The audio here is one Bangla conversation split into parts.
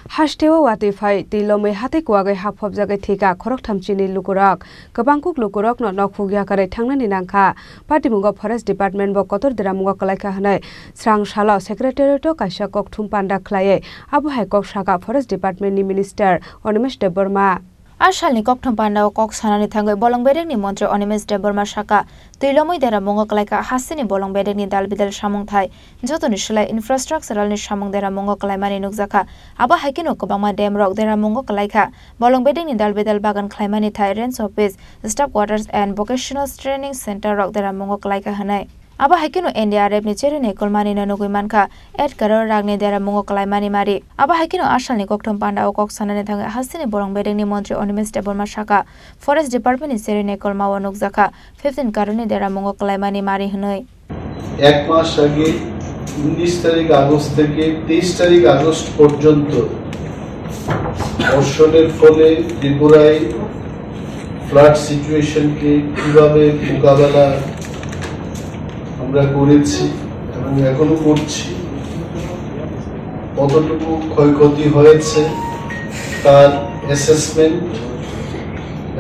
Hashteo watifai tilome hate kuagai hapop jagai thika khorok thamchini lukurok kabangkuk lukurok no nokhugya kare thangnani nangkha patimungo forest department bo kotor deramungo kalaikha hanai srang shala secretariat kaisa kok thum panda khlaye abu hai kok saka forest department ni minister Onimesh Deborma Ashalni kokthom panda kok sanani thangai bolongbedek ni mantri Onimesh Deborma saka tuilomoi dera mongo kalaika hasini bolongbedek ni dalbidal samung thai jotoni shlai infrastructural ni samung dera mongo kalaimani nukjaka aba haikino kobangma dam rok dera mongo kalaika bolongbedek ni dalbidal bagan khlaimani thai range office staff quarters and vocational training center rok dera mongo kalaika hanai aba haikino NDRF ni cherene kolmani na nugui manka 8 crore ragni dera mongo kalaimani mari aba haikino ashalni kokthom panda kok sanani thangai hasini bolongbedek ni mantri Onimesh Deborma saka forest department ni cherene kolma wa nukjaka 15 crore ni dera mongo kalaimani mari hnoi এক মাস আগে 19 তারিখ আগস্ট থেকে 23 তারিখ আগস্ট পর্যন্ত বর্ষণের ফলে ত্রিপুরায় ফ্লাড সিচুয়েশনকে কিভাবে মোকাবেলা আমরা করেছি এবং এখনো করছি কতটুকু ক্ষয়ক্ষতি হয়েছে তার অ্যাসেসমেন্ট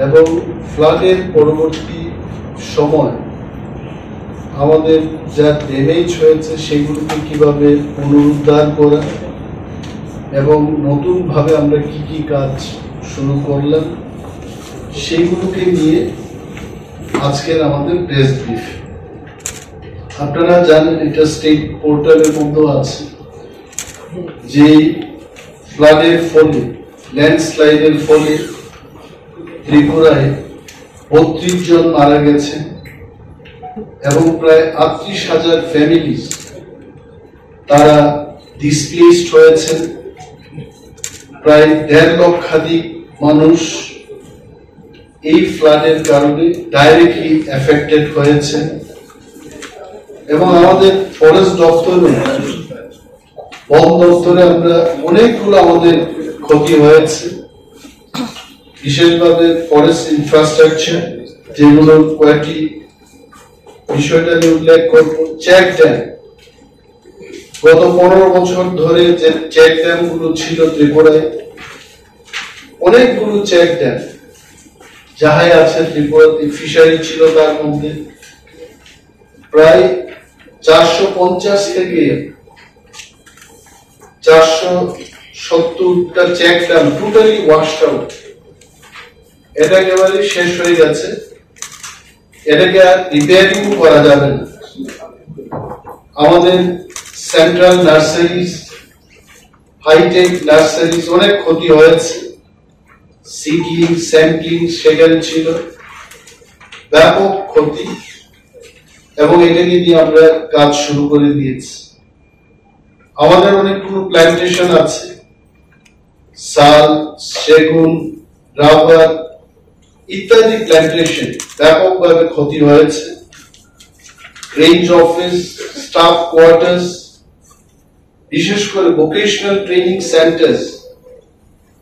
এবং ফ্লাডের পরবর্তী সময় আমাদের যা ড্যামেজ হয়েছে সেগুলোকে কিভাবে পুনরুদ্ধার করা এবং নতুনভাবে আমরা কি কি কাজ শুরু করলাম সেইগুলোকে নিয়ে আজকের আমাদের প্রেস ব্রিফ আপনারা জানেন এটা স্টেট পোর্টালের মধ্যে আছে যে ফ্লাডের ফলে ল্যান্ডস্লাইডের ফলে ত্রিপুরায় 32 জন মারা গেছেন এবং প্রায় 38,000 ফ্যামিলি তারা ডিসপ্লেসড হয়েছেন প্রায় 1.5 লক্ষাধিক মানুষ এই ফ্লাডের কারণে ডাইরেক্টলি এফেক্টেড হয়েছে এবং আমাদের ফরেস্ট দপ্তরে বন দপ্তরে আমরা অনেকগুলো আমাদের ক্ষতি হয়েছে বিশেষভাবে ফরেস্ট ইনফ্রাস্ট্রাকচার যেগুলো কয়েকটি বিষয়টা নিয়ে উল্লেখ করবো চেক ড্যাম গত 15 বছর ধরে যে চেক ড্যাম গুলো ছিল ত্রিপুরায় অনেকগুলো চেক ড্যাম যাহাই আছে ত্রিপুরাতে ফিশারি ছিল তার মধ্যে প্রায় 450 থেকে 470টা check dam totally washed out এটা একেবারে শেষ হয়ে গেছে এটাকে আর রিপেয়ারিং করা যাবে না আমাদের সেন্ট্রাল নার্সারিজ হাইটেক নার্সারিজ অনেক ক্ষতি হয়েছে সিডলিং স্যাম্পলিং সেখানে ছিল ব্যাপক ক্ষতি এবং এটাকে নিয়ে আমরা কাজ শুরু করে দিয়েছি আমাদের অনেকগুলো প্ল্যান্টেশন আছে শাল সেগুন রাবার ইত্যাদি প্ল্যান্টেশন ব্যাপকভাবে ক্ষতি হয়েছে রেঞ্জ অফিস স্টাফ কোয়ার্টার্স বিশেষ করে ভোকেশনাল ট্রেনিং সেন্টার্স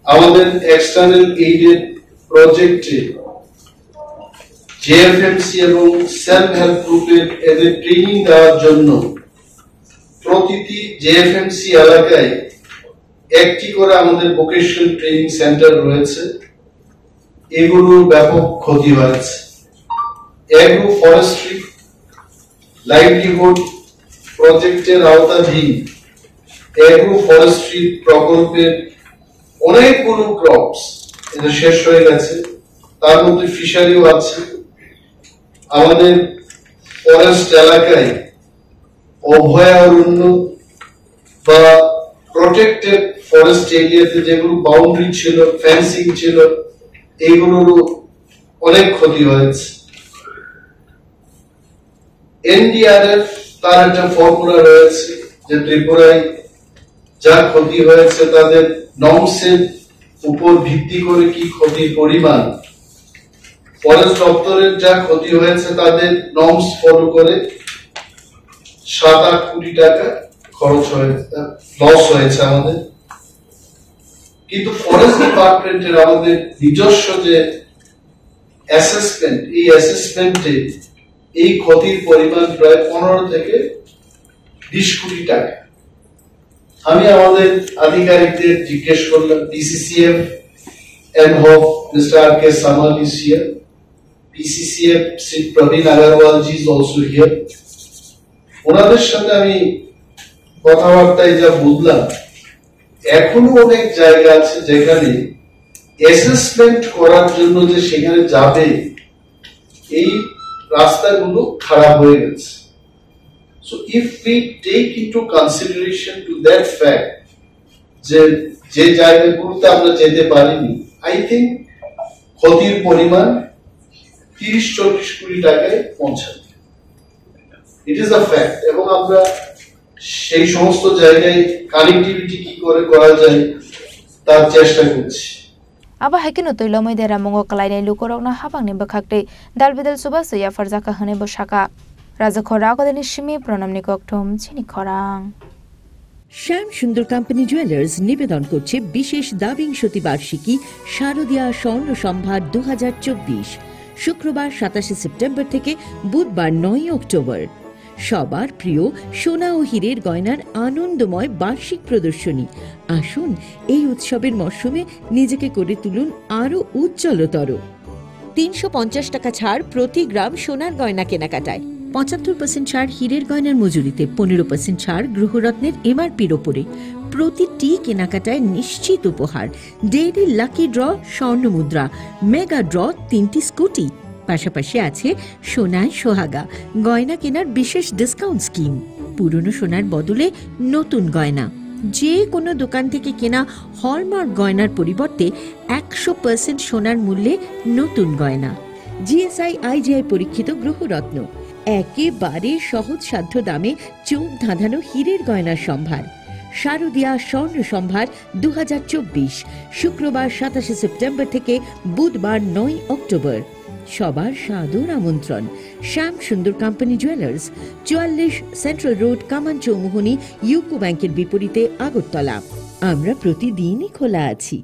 আমাদের এক্সটার্নাল এইডেড প্রজেক্টে জেএফএমসি এবং সেলফ হেল্প গ্রুপের এদের ট্রেনিং দেওয়ার জন্য প্রতিটি জেএফএমসি এলাকায় একটি করে আমাদের ভোকেশনাল ট্রেনিং সেন্টার রয়েছে এগুলো ব্যাপক ক্ষতি হয়েছে এগ্রো ফরেস্ট্রি লাইভলিহুড প্রজেক্টের আওতাধীন এগ্রো ফরেস্ট্রি প্রকল্পের অনেকগুলো ক্রপস এটা শেষ হয়ে গেছে তার মধ্যে ফিশারিও আছে আমাদের ফরেস্ট এলাকায় অভয়ারণ্য বা প্রোটেক্টেড ফরেস্ট এরিয়াতে যেগুলো বাউন্ডারি ছিল ফেন্সিং ছিল এইগুলোরও অনেক ক্ষতি হয়েছে এনডিআরএফ তার একটা ফর্মুলা রয়েছে যে ত্রিপুরায় যা ক্ষতি হয়েছে তাদের নর্মসের উপর ভিত্তি করে কি ক্ষতির পরিমাণ ফরেস্ট দপ্তরের যা ক্ষতি হয়েছে তাদের নর্মস ফলো করে 7-8 কোটি টাকা খরচ হয়েছে লস হয়েছে আমাদের কিন্তু ফরেস্ট ডিপার্টমেন্টের আমাদের নিজস্ব যে অ্যাসেসমেন্ট এই অ্যাসেসমেন্টে এই ক্ষতির পরিমাণ প্রায় 15 থেকে 20 কোটি টাকা আমি আমাদের আধিকারিকদের জিজ্ঞেস করলাম, PCCF MHOF Mr. R.K. Samal is here, PCCF Sri Praveen Agarwal ji is also here. ওনাদের সাথে আমি কথাবার্তায় যা বুঝলাম, এখনো অনেক জায়গা আছে যেখানে অ্যাসেসমেন্ট করার জন্য যে সেখানে যাবে, এই রাস্তাগুলো খারাপ হয়ে গেছে। So if we take into consideration to that fact যে জায়গাগুলোতে আমরা যেতে পারিনি, I think ক্ষতির পরিমাণ 30-40 কোটি টাকায় পৌঁছাবে। It is a fact, এবং আমরা সেই সমস্ত জায়গায় কানেক্টিভিটি কি করে করা যায় তার চেষ্টা করছি। Aba hakin teilomy dera mongo kalainai lukorokna habangni bakhakte dalbidal subasa ya farzaka hane bosaka raja khora kodeni shimi pranamni kokthom chini khorang শ্যাম সুন্দর কোম্পানি জুয়েলার্স নিবেদন করছে বিশেষ দাবিংশতি বার্ষিকী শারদীয়া স্বর্ণ সম্ভার 2024, শুক্রবার 27 সেপ্টেম্বর থেকে বুধবার 9 অক্টোবর। সবার প্রিয় সোনা ও হীরের গয়নার আনন্দময় বার্ষিক প্রদর্শনী। আসুন এই উৎসবের মরশুমে নিজেকে করে তুলুন আরো উজ্জ্বলতর। 350 টাকা ছাড় প্রতি গ্রাম সোনার গয়না কেনাকাটায়, 75% ছাড় হীরের গয়নার মজুরিতে, 15% ছাড় গ্রহরত্নের MRPর ওপরে। প্রতিটি কেনাকাটায় নিশ্চিত উপহার, ডেইলি লাকি ড্র স্বর্ণ মুদ্রা, মেগা ড্র 3টি স্কুটি। পাশাপাশি আছে সোনায় সোহাগা গয়না কেনার বিশেষ ডিসকাউন্ট স্কিম। পুরনো সোনার বদলে নতুন গয়না, যে কোনো দোকান থেকে কেনা হলমার্ক গয়নার পরিবর্তে 100% সোনার মূল্যে নতুন গয়না। GSI IGI পরীক্ষিত গ্রহরত্ন, একেবারে সহজসাধ্য দামে চোখ ধাঁধানো হীরের গয়নার সম্ভার। শারদীয়া স্বর্ণ সম্ভার 2024, শুক্রবার 27 সেপ্টেম্বর থেকে বুধবার 9 অক্টোবর। সবার সাদর আমন্ত্রণ। শ্যাম সুন্দর কোম্পানি জুয়েলার্স, 44 সেন্ট্রাল রোড, কামান চৌমুহনী, ইউকো ব্যাংকের বিপরীতে, আগরতলা। আমরা প্রতিদিনই খোলা আছি।